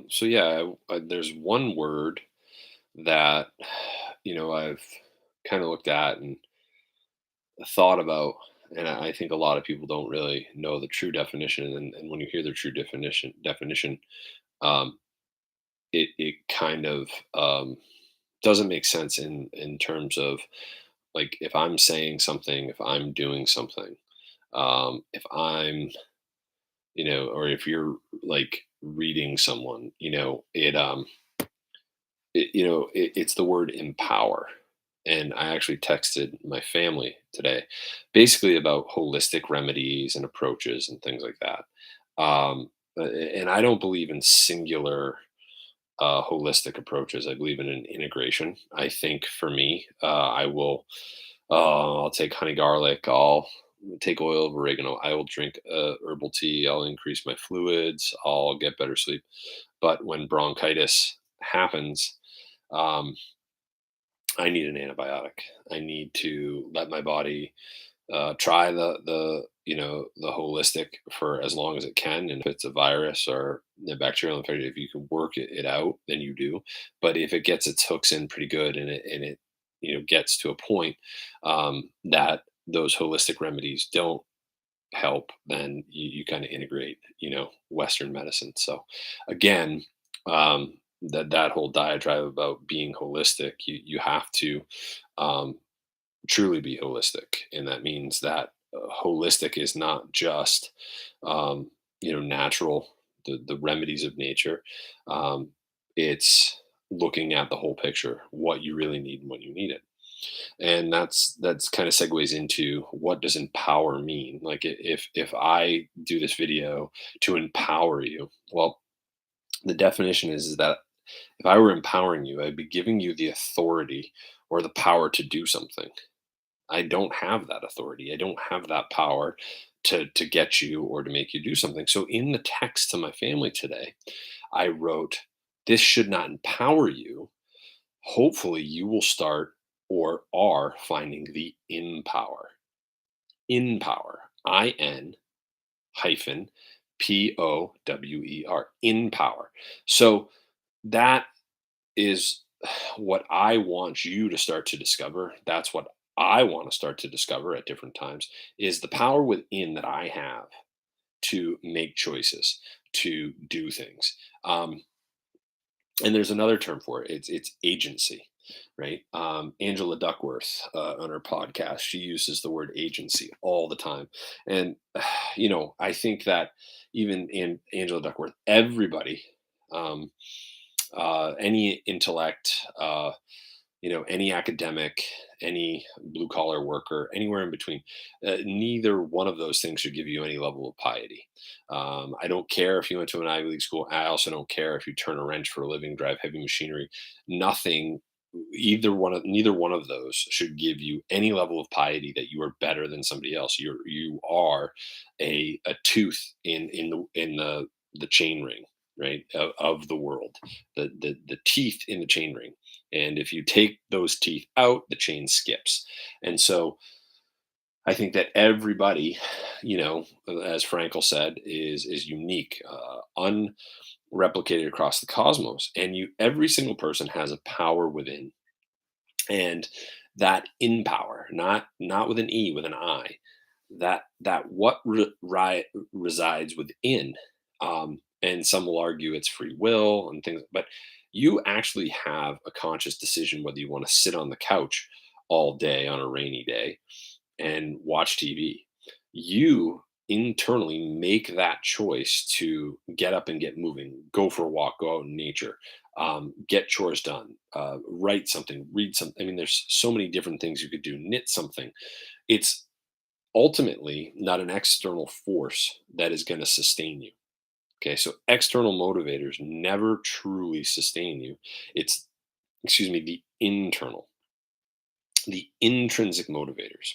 So yeah, there's one word that I've kind of looked at and thought about, and I think a lot of people don't really know the true definition. And when you hear the true definition, um, it kind of doesn't make sense in terms of, like, if I'm saying something, if I'm doing something, if I'm or if you're like reading someone, it's the word empower. And I actually texted my family today, basically about holistic remedies and approaches and things like that. And I don't believe in singular holistic approaches. I believe in an integration. I think for me, I'll take honey garlic. I'll take oil of oregano. I will drink herbal tea. I'll increase my fluids. I'll get better sleep. But when bronchitis happens, um, I need an antibiotic. I need to let my body try the holistic for as long as it can. And if it's a virus or a bacterial infection, if you can work it out, then you do. But if it gets its hooks in pretty good and it gets to a point that those holistic remedies don't help, then you kind of integrate Western medicine. So again, that whole diatribe about being holistic, you have to um, truly be holistic, and that means that holistic is not just natural, the remedies of nature. um, it's looking at the whole picture, what you really need and when you need it. And that's kind of segues into, what does empower mean? Like, if I do this video to empower you, well, the definition is that if I were empowering you, I'd be giving you the authority or the power to do something. I don't have that authority. I don't have that power to get you or to make you do something. So in the text to my family today, I wrote, this should not empower you. Hopefully you will start or are finding the in power. In power. IN hyphen POWER. In power. So that is what I want you to start to discover. That's what I want to start to discover at different times, is the power within that I have to make choices, to do things. And there's another term for it. It's agency, right? Angela Duckworth, on her podcast, she uses the word agency all the time. And I think that even in Angela Duckworth, everybody, um, any intellect, any academic, any blue collar worker, anywhere in between, neither one of those things should give you any level of piety. I don't care if you went to an Ivy League school. I also don't care if you turn a wrench for a living, drive heavy machinery. Nothing, neither one of those should give you any level of piety that you are better than somebody else. You are a tooth in the chain ring, right, of the world, the teeth in the chain ring. And if you take those teeth out, the chain skips. And so I think that everybody, as Frankel said, is unique, unreplicated across the cosmos. And every single person has a power within, and that in power, not with an E, with an I, that what resides within. And some will argue it's free will and things, but you actually have a conscious decision whether you want to sit on the couch all day on a rainy day and watch TV. You internally make that choice to get up and get moving, go for a walk, go out in nature, get chores done, write something, read something. I mean, there's so many different things you could do, knit something. It's ultimately not an external force that is going to sustain you. Okay, so external motivators never truly sustain you. It's, excuse me, the intrinsic motivators.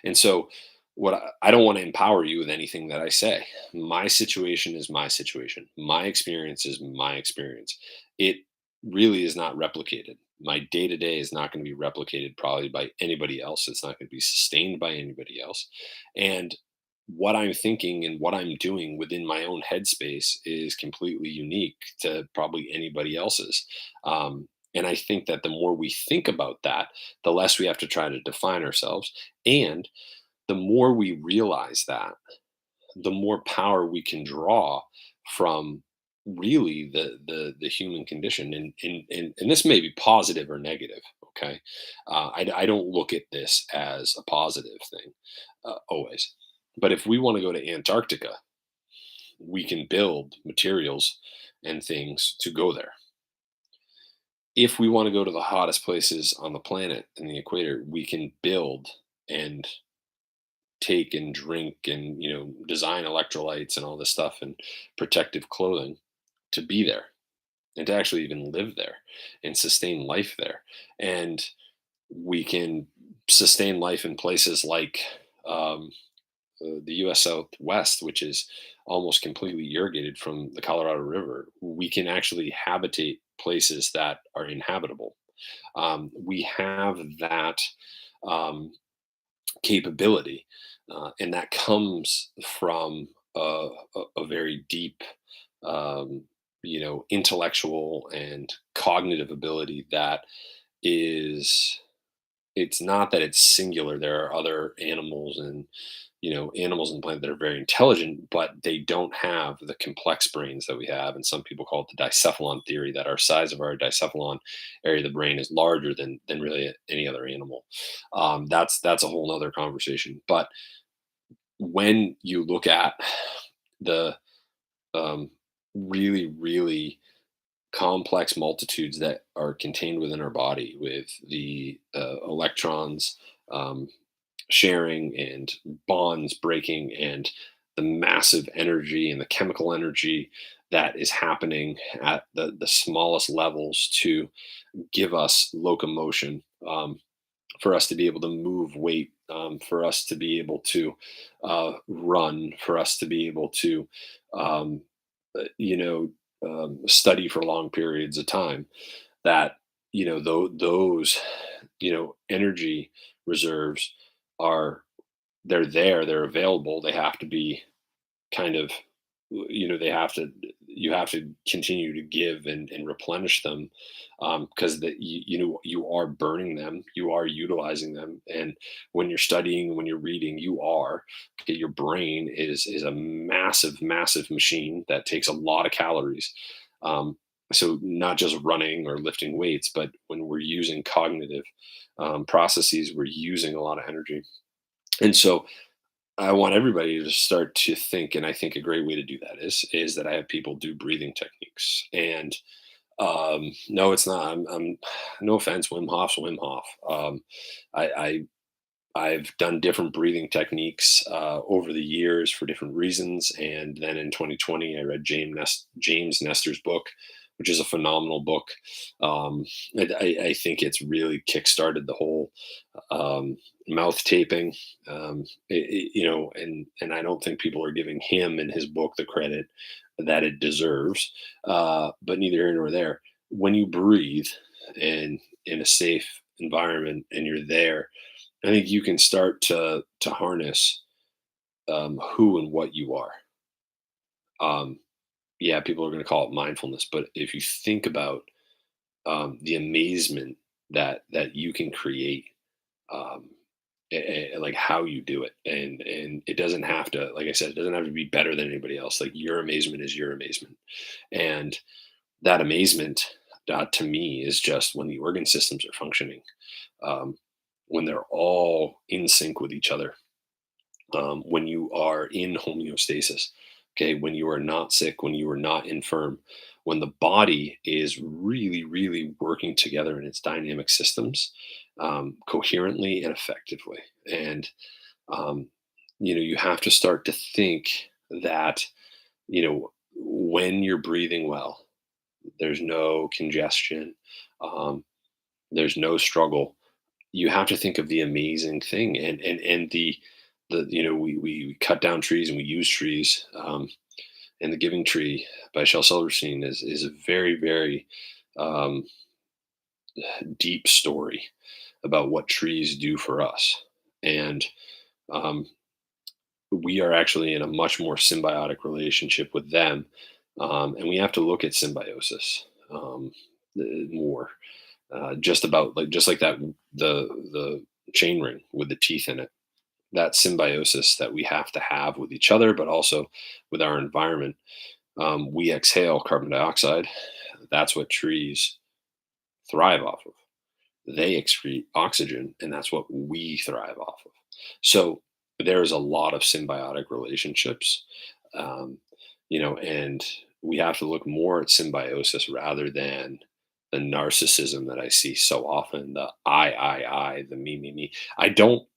And so, what I don't want to empower you with anything that I say. My situation is my situation. My experience is my experience. It really is not replicated. My day to day is not going to be replicated probably by anybody else. It's not going to be sustained by anybody else. And what I'm thinking and what I'm doing within my own headspace is completely unique to probably anybody else's. And I think that the more we think about that, the less we have to try to define ourselves. And the more we realize that, the more power we can draw from really the human condition. And this may be positive or negative. Okay. I don't look at this as a positive thing always. But if we want to go to Antarctica, we can build materials and things to go there. If we want to go to the hottest places on the planet in the equator, we can build and take and drink and design electrolytes and all this stuff and protective clothing to be there and to actually even live there and sustain life there. And we can sustain life in places like um, the U.S. Southwest, which is almost completely irrigated from the Colorado River. We can actually habitate places that are inhabitable. We have that um, capability, and that comes from a very deep, um, intellectual and cognitive ability that is. It's not that it's singular. There are other animals and animals in the planet that are very intelligent, but they don't have the complex brains that we have. And some people call it the dicephalon theory, that our size of our dicephalon area of the brain is larger than really any other animal. That's a whole nother conversation. But when you look at the um, really, really complex multitudes that are contained within our body with the electrons um, sharing and bonds breaking and the massive energy and the chemical energy that is happening at the smallest levels to give us locomotion, for us to be able to move weight, for us to be able to run, for us to be able to um, you know study for long periods of time, that those energy reserves are, they're there, they're available. They have to be kind of, they have to, you have to continue to give and replenish them, because that you are burning them, you are utilizing them. And when you're studying, when you're reading, you are, okay, your brain is a massive machine that takes a lot of calories. So not just running or lifting weights, but when we're using cognitive processes, we're using a lot of energy. And so I want everybody to start to think, and I think a great way to do that is that I have people do breathing techniques. And no, it's not. I'm no offense, Wim Hof's Wim Hof. I I've done different breathing techniques over the years for different reasons. And then in 2020, I read James Nestor's book, which is a phenomenal book. I think it's really kickstarted the whole mouth taping. And I don't think people are giving him and his book the credit that it deserves. But neither here nor there. When you breathe and in a safe environment and you're there, I think you can start to harness who and what you are. Um, yeah, people are going to call it mindfulness, but if you think about the amazement that you can create, um, like how you do it, and it doesn't have to, like I said, it doesn't have to be better than anybody else. Like your amazement is your amazement, and that amazement, to me, is just when the organ systems are functioning, um, when they're all in sync with each other, when you are in homeostasis, okay, when you are not sick, when you are not infirm, when the body is really, really working together in its dynamic systems, coherently and effectively. And, um, you have to start to think that, when you're breathing well, there's no congestion, um, there's no struggle. You have to think of the amazing thing, and the we cut down trees and we use trees, and the Giving Tree by Shel Silverstein is a very, very um, deep story about what trees do for us. And um, we are actually in a much more symbiotic relationship with them, and we have to look at symbiosis more. Just about like just like that the chain ring with the teeth in it, that symbiosis that we have to have with each other, but also with our environment. We exhale carbon dioxide. That's what trees thrive off of. They excrete oxygen, and that's what we thrive off of. So there's a lot of symbiotic relationships, um, and we have to look more at symbiosis rather than the narcissism that I see so often. The I, the me. I don't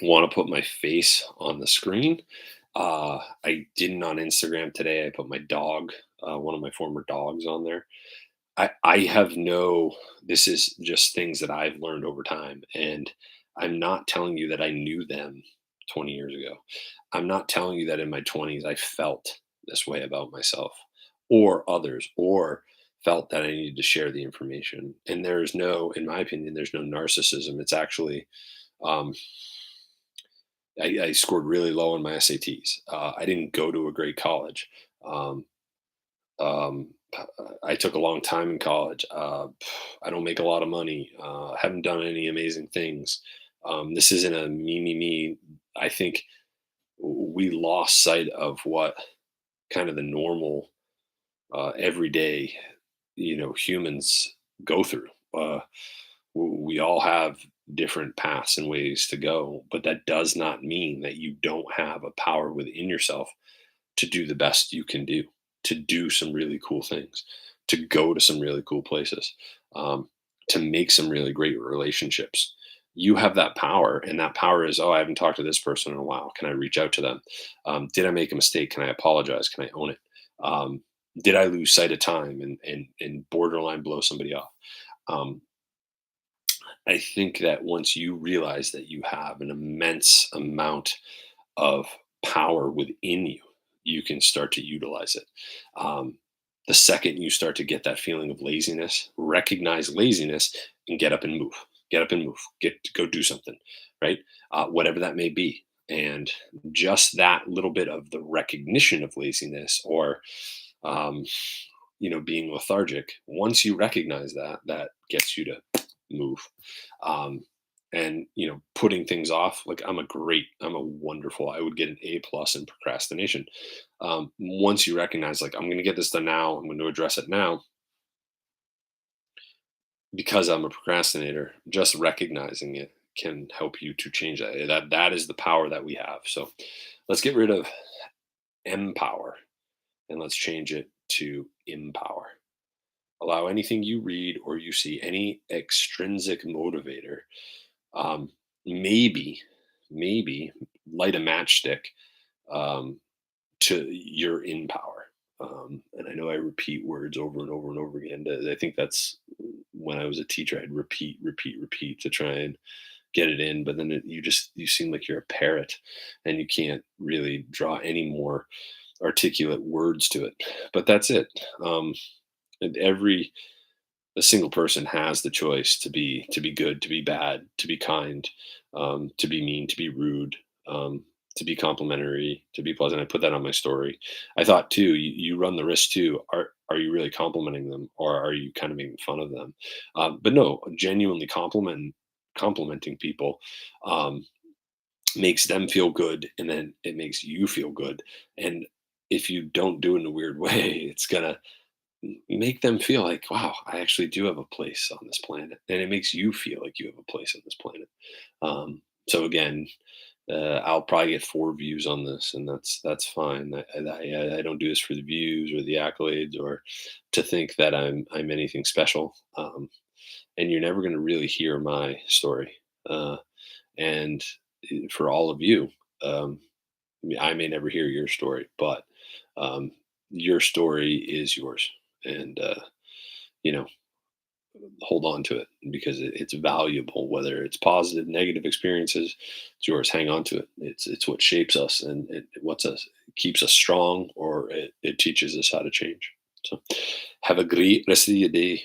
want to put my face on the screen. I didn't on Instagram today. I put my dog, one of my former dogs, on there. I have no, this is just things that I've learned over time. And I'm not telling you that I knew them 20 years ago. I'm not telling you that in my 20s I felt this way about myself or others, or felt that I needed to share the information. And there's no, in my opinion, there's no narcissism. It's actually, um, I scored really low on my SATs. I didn't go to a great college. Um, I took a long time in college. I don't make a lot of money. Haven't done any amazing things. This isn't a me. I think we lost sight of what kind of the normal, everyday, humans go through. We all have different paths and ways to go, but that does not mean that you don't have a power within yourself to do the best you can do, to do some really cool things, to go to some really cool places, to make some really great relationships. You have that power, and that power is, oh, I haven't talked to this person in a while. Can I reach out to them? Did I make a mistake? Can I apologize? Can I own it? Um, did I lose sight of time and borderline blow somebody off? Um, I think that once you realize that you have an immense amount of power within you, you can start to utilize it. Um, the second you start to get that feeling of laziness, recognize laziness and get up and move. Get up and move. Get to go do something, right? Whatever that may be. And just that little bit of the recognition of laziness, or um, being lethargic. Once you recognize that, that gets you to move. Um, and putting things off, like I'm a wonderful, I would get an A+ in procrastination. Once you recognize, like, I'm going to get this done now, I'm going to address it now, because I'm a procrastinator, just recognizing it can help you to change that is the power that we have. So let's get rid of empower and let's change it to empower. Allow anything you read or you see, any extrinsic motivator, um, maybe, maybe light a matchstick, um, to your in power. And I know I repeat words over and over and over again. I think that's when I was a teacher, I'd repeat to try and get it in. But then you seem like you're a parrot, and you can't really draw any more articulate words to it. But that's it. And every a single person has the choice to be good, to be bad, to be kind, to be mean, to be rude, to be complimentary, to be pleasant. I put that on my story. I thought too, you run the risk too. Are you really complimenting them, or are you kind of making fun of them? But no, genuinely complimenting people, um, makes them feel good, and then it makes you feel good. And if you don't do it in a weird way, it's gonna make them feel like, wow, I actually do have a place on this planet, and it makes you feel like you have a place on this planet. So again, I'll probably get 4 views on this, and that's fine. I don't do this for the views or the accolades, or to think that I'm anything special. And you're never going to really hear my story. And for all of you, um, I may never hear your story, but um, your story is yours, and you know, hold on to it, because it's valuable. Whether it's positive, negative experiences, it's yours. Hang on to it. It's what shapes us, and what's us keeps us strong, or it teaches us how to change. So, have a great rest of your day.